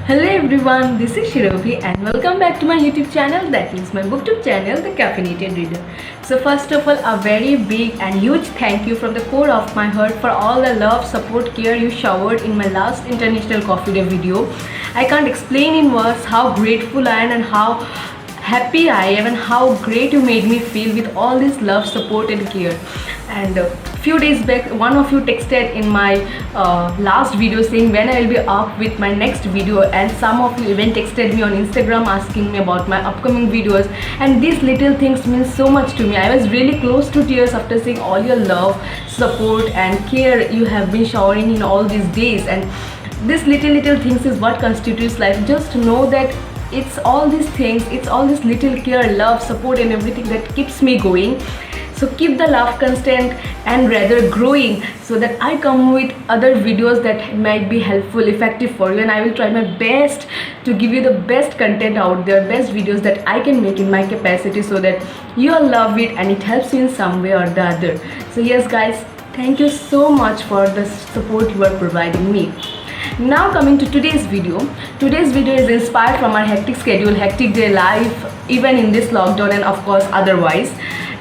Hello everyone, this is Shirovi and welcome back to my YouTube channel, that is my booktube channel, The Caffeinated Reader. So first of all, a very big and huge thank you from the core of my heart for all the love, support, care you showered in my last International Coffee Day video. I can't explain in words how grateful I am and how happy I am and how great you made me feel with all this love, support and care. And few days back, one of you texted in my last video saying when I will be up with my next video, and some of you even texted me on Instagram asking me about my upcoming videos, and these little things mean so much to me. I was really close to tears after seeing all your love, support and care you have been showering in all these days. And these little things is what constitutes life. Just know that it's all these things, it's all this little care, love, support and everything that keeps me going. So keep the love constant and rather growing, so that I come with other videos that might be helpful, effective for you, and I will try my best to give you the best content out there, best videos that I can make in my capacity, so that you'll love it and it helps you in some way or the other. So yes guys, thank you so much for the support you are providing me. Now coming to today's video. Today's video is inspired from our hectic schedule, hectic day life, even in this lockdown and of course otherwise.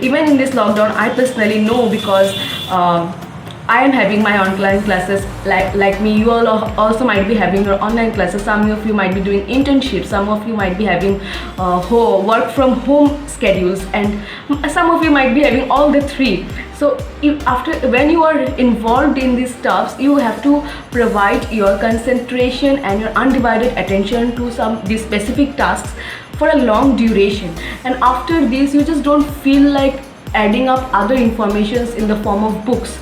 Even in this lockdown, I personally know, because I am having my online classes like me. You all also might be having your online classes. Some of you might be doing internships, some of you might be having work from home schedules, and some of you might be having all the three. So when you are involved in these stuffs, you have to provide your concentration and your undivided attention to these specific tasks for a long duration, and after this you just don't feel like adding up other informations in the form of books,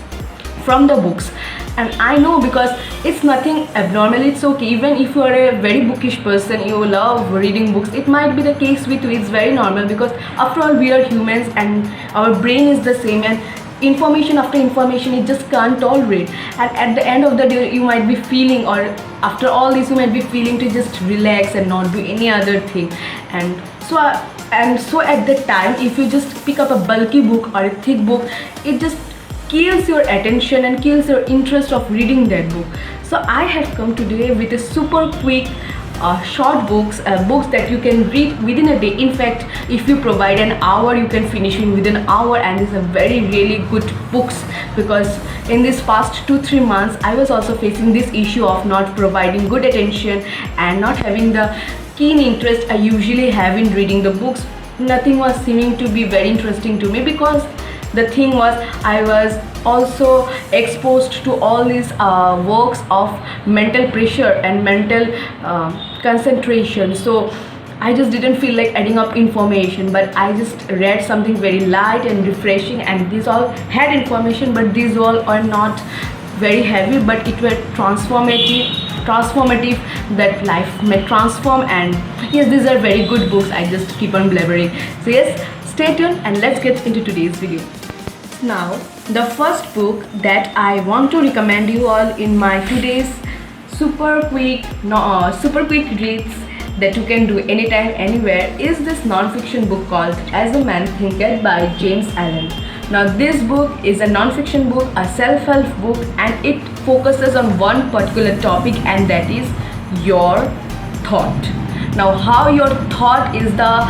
from the books. And I know, because it's nothing abnormal, it's okay. Even if you are a very bookish person, you love reading books, it might be the case with you. It's very normal, because after all we are humans and our brain is the same, and information after information it just can't tolerate. And at the end of the day you might be feeling, or after all this you might be feeling to just relax and not do any other thing. And so at that time, if you just pick up a bulky book or a thick book, it just kills your attention and kills your interest of reading that book. So I have come today with a super quick short books that you can read within a day. In fact, if you provide an hour, you can finish in within an hour, and these are very really good books, because in this past 2-3 months I was also facing this issue of not providing good attention and not having the keen interest I usually have in reading the books. Nothing was seeming to be very interesting to me, because the thing was, I was also exposed to all these works of mental pressure and mental concentration. So I just didn't feel like adding up information, but I just read something very light and refreshing, and these all had information, but these all are not very heavy, but it were transformative that life may transform. And yes, these are very good books. I just keep on blabbering. So yes, stay tuned and let's get into today's video. Now, the first book that I want to recommend you all in my today's super quick reads that you can do anytime, anywhere, is this non-fiction book called As a Man Thinketh by James Allen. Now this book is a non-fiction book, a self-help book, and it focuses on one particular topic, and that is your thought. Now, how your thought is the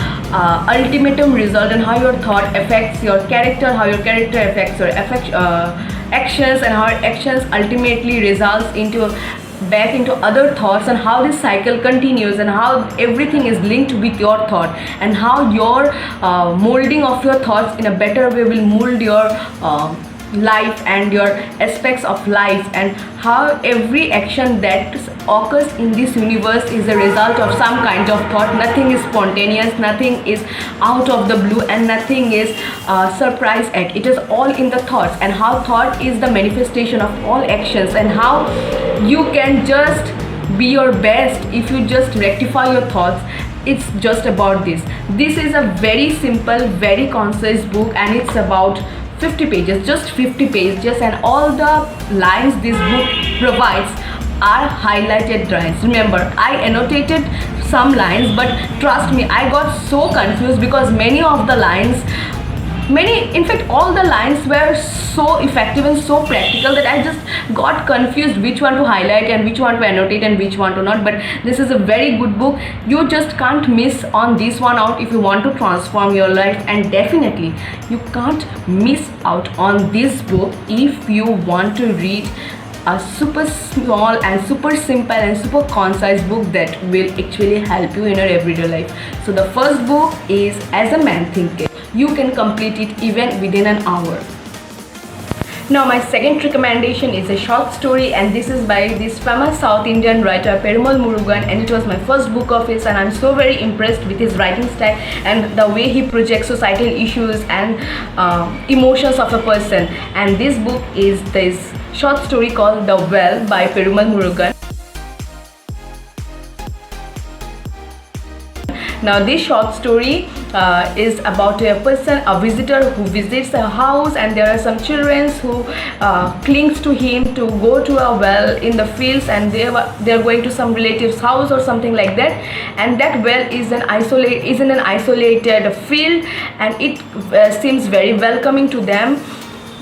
ultimatum result, and how your thought affects your character, how your character affects your actions, and how actions ultimately results back into other thoughts, and how this cycle continues, and how everything is linked with your thought, and how your molding of your thoughts in a better way will mold your life and your aspects of life, and how every action that occurs in this universe is a result of some kind of thought. Nothing is spontaneous, nothing is out of the blue, and nothing is surprise act. It is all in the thoughts, and how thought is the manifestation of all actions, and how you can just be your best if you just rectify your thoughts. It's just about this. This is a very simple, very concise book, and it's about 50 pages, just 50 pages, and all the lines this book provides are highlighted lines. Remember, I annotated some lines, but trust me, I got so confused, because many of the lines many, in fact all the lines were so effective and so practical that I just got confused which one to highlight and which one to annotate and which one to not. But this is a very good book. You just can't miss on this one out if you want to transform your life, and definitely you can't miss out on this book if you want to read a super small and super simple and super concise book that will actually help you in your everyday life. So the first book is As a Man Thinketh. You can complete it even within an hour. Now my second recommendation is a short story, and this is by this famous South Indian writer Perumal Murugan, and it was my first book of his, and I'm so very impressed with his writing style and the way he projects societal issues and emotions of a person. And this book is this short story called The Well by Perumal Murugan. Now this short story is about a person, a visitor who visits a house, and there are some children who clings to him to go to a well in the fields, and they are going to some relative's house or something like that, and that well is in an isolated field, and it seems very welcoming to them.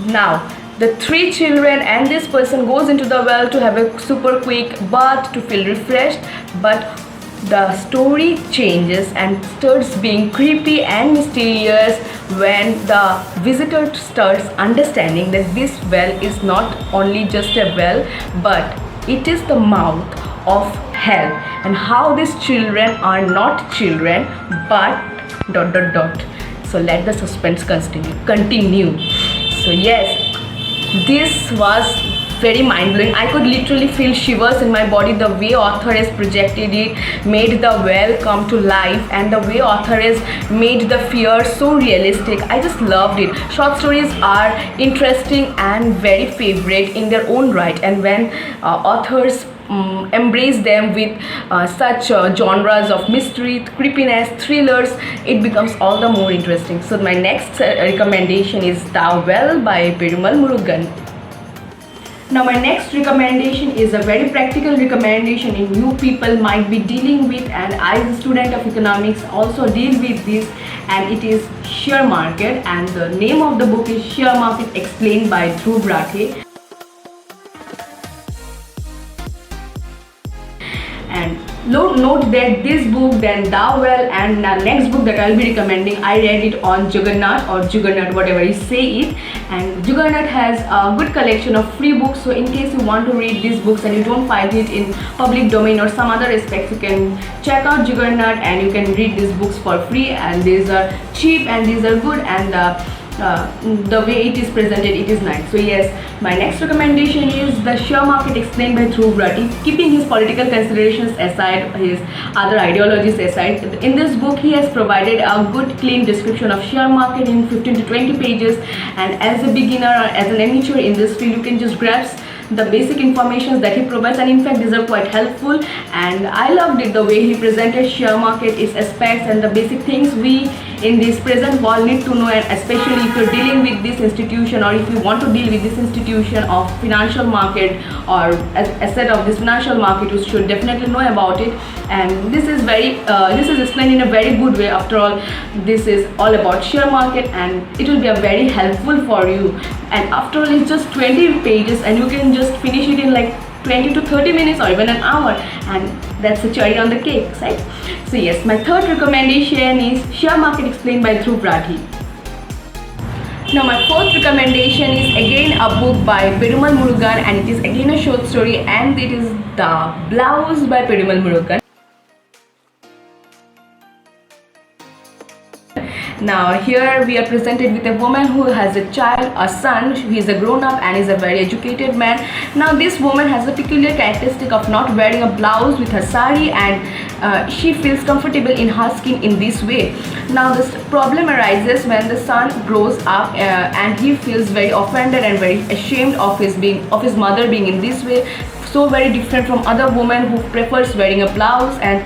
Now the three children and this person goes into the well to have a super quick bath to feel refreshed, but the story changes and starts being creepy and mysterious when the visitor starts understanding that this well is not only just a well, but it is the mouth of hell, and how these children are not children but ... So let the suspense continue. So yes, this was very mind-blowing. I could literally feel shivers in my body. The way author has projected it made the well come to life, and the way author has made the fear so realistic. I just loved it. Short stories are interesting and very favorite in their own right, and when authors embrace them with such genres of mystery, creepiness, thrillers, it becomes all the more interesting. So my next recommendation is The Well by Perumal Murugan. Now my next recommendation is a very practical recommendation you people might be dealing with, and I as a student of economics also deal with this, and it is Share Market, and the name of the book is Share Market Explained by Dhruv Rathi. And note that this book, then The Well, and the next book that I'll be recommending, I read it on Juggernaut or Juggernaut, whatever you say it, and Juggernaut has a good collection of free books. So in case you want to read these books and you don't find it in public domain or some other aspects, you can check out Juggernaut and you can read these books for free, and these are cheap and these are good, and the way it is presented, it is nice. So yes, my next recommendation is The Share Market Explained by Dhruv Rathi. Keeping his political considerations aside, his other ideologies aside, in this book he has provided a good clean description of share market in 15 to 20 pages, and as a beginner or as an amateur in this field, you can just grasp the basic information that he provides, and in fact these are quite helpful, and I loved it the way he presented share market, its aspects and the basic things we in this present world need to know, and especially if you're dealing with this institution or if you want to deal with this institution of financial market or asset of this financial market, you should definitely know about it. And this is explained in a very good way. After all, this is all about share market, and it will be a very helpful for you. And after all, it's just 20 pages and you can just finish it in like 20 to 30 minutes or even an hour, and that's the cherry on the cake, right? So yes, my third recommendation is Share Market Explained by Dhruv Rathi. Now my fourth recommendation is again a book by Perumal Murugan, and it is again a short story, and it is The Blouse by Perumal Murugan. Now here we are presented with a woman who has a child, a son. He is a grown-up and is a very educated man. Now this woman has a peculiar characteristic of not wearing a blouse with her sari, and she feels comfortable in her skin in this way. Now this problem arises when the son grows up and he feels very offended and very ashamed of his mother being in this way, so very different from other women who prefers wearing a blouse. And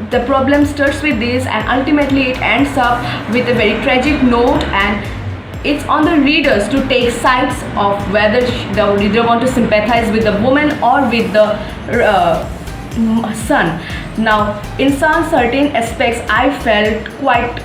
the problem starts with this, and ultimately it ends up with a very tragic note, and it's on the readers to take sides of whether the reader want to sympathize with the woman or with the son. Now in some certain aspects I felt quite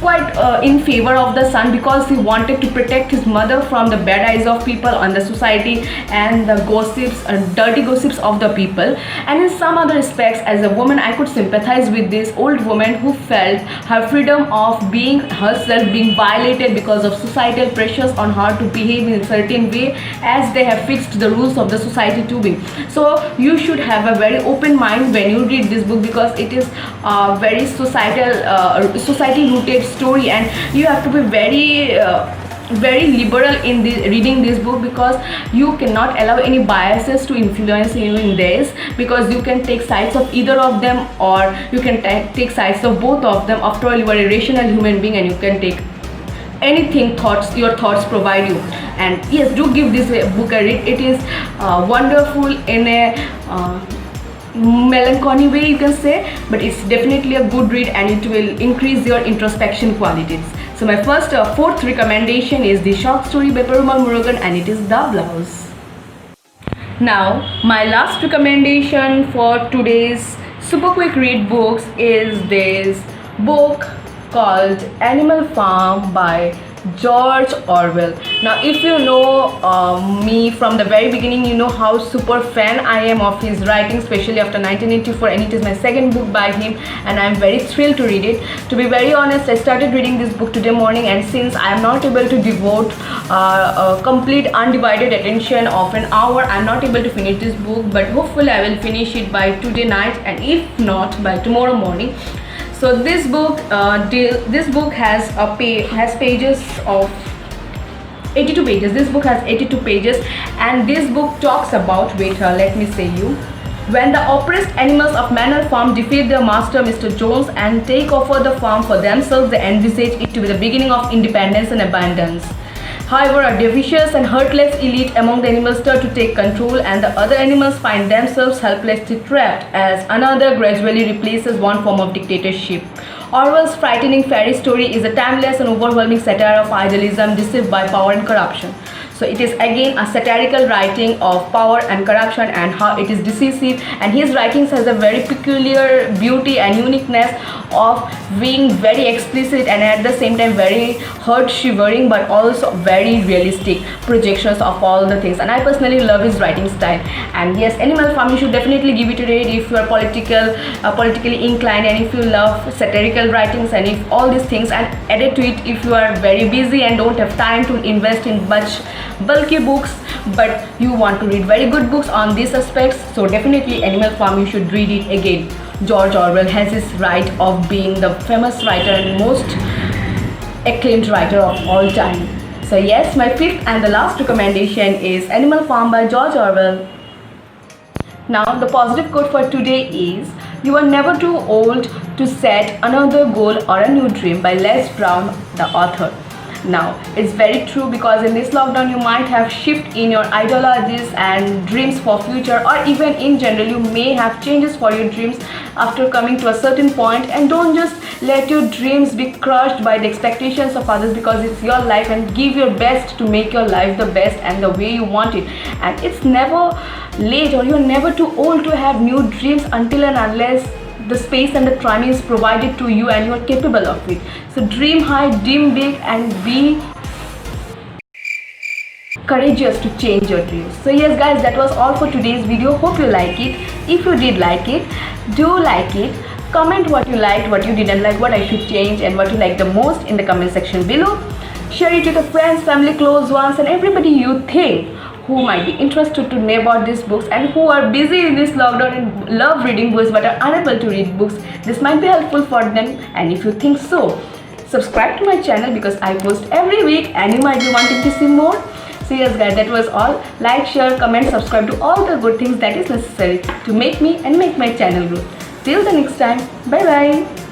quite in favor of the son, because he wanted to protect his mother from the bad eyes of people on the society and the gossips, dirty gossips of the people. And in some other respects, as a woman, I could sympathize with this old woman who felt her freedom of being herself being violated because of societal pressures on her to behave in a certain way as they have fixed the rules of the society to be. So you should have a very open mind when you read this book, because it is a very society rooted story, and you have to be very liberal in reading this book, because you cannot allow any biases to influence you in this, because you can take sides of either of them, or you can take sides of both of them. After all, you are a rational human being and you can take anything your thoughts provide you. And yes, do give this book a read. It is wonderful in a melancholy way, you can say, but it's definitely a good read, and it will increase your introspection qualities. So my fourth recommendation is the short story by Perumal Murugan, and it is The Blouse. Now my last recommendation for today's super quick read books is this book called Animal Farm by George Orwell. Now if you know me from the very beginning, you know how super fan I am of his writing, especially after 1984, and it is my second book by him, and I am very thrilled to read it. To be very honest, I started reading this book today morning, and since I am not able to devote a complete undivided attention of an hour, I am not able to finish this book, but hopefully I will finish it by today night, and if not, by tomorrow morning. So this book has pages of 82 pages. This book has 82 pages, and this book talks about, let me say you, when the oppressed animals of Manor Farm defeat their master Mr. Jones and take over the farm for themselves, they envisage it to be the beginning of independence and abundance. However, a vicious and heartless elite among the animals start to take control, and the other animals find themselves helplessly trapped as another gradually replaces one form of dictatorship. Orwell's frightening fairy story is a timeless and overwhelming satire of idealism deceived by power and corruption. So it is again a satirical writing of power and corruption and how it is decisive, and his writings has a very peculiar beauty and uniqueness of being very explicit and at the same time very heart shivering, but also very realistic projections of all the things. And I personally love his writing style. And yes, Animal Farm, you should definitely give it a read if you are politically inclined, and if you love satirical writings, and if all these things, and added to it if you are very busy and don't have time to invest in much bulky books, but you want to read very good books on these aspects, so definitely Animal Farm, you should read it again. George Orwell has his right of being the famous writer and most acclaimed writer of all time. So yes, my fifth and the last recommendation is Animal Farm by George Orwell. Now the positive quote for today is, "You are never too old to set another goal or a new dream," by Les Brown, the author. Now it's very true, because in this lockdown you might have shift in your ideologies and dreams for future, or even in general you may have changes for your dreams after coming to a certain point. And don't just let your dreams be crushed by the expectations of others, because it's your life, and give your best to make your life the best and the way you want it. And it's never late, or you're never too old to have new dreams until and unless the space and the time is provided to you and you are capable of it. So dream high, dream big, and be courageous to change your dreams. So yes guys, that was all for today's video. Hope you like it. If you did like it, do like it. Comment what you liked, what you didn't like, what I should change, and what you like the most in the comment section below. Share it with your friends, family, close ones, and everybody you think who might be interested to know about these books, and who are busy in this lockdown and love reading books but are unable to read books. This might be helpful for them, and if you think so, subscribe to my channel, because I post every week and you might be wanting to see more. So yes guys, that was all. Like, share, comment, subscribe to all the good things that is necessary to make me and make my channel grow. Till the next time, bye bye.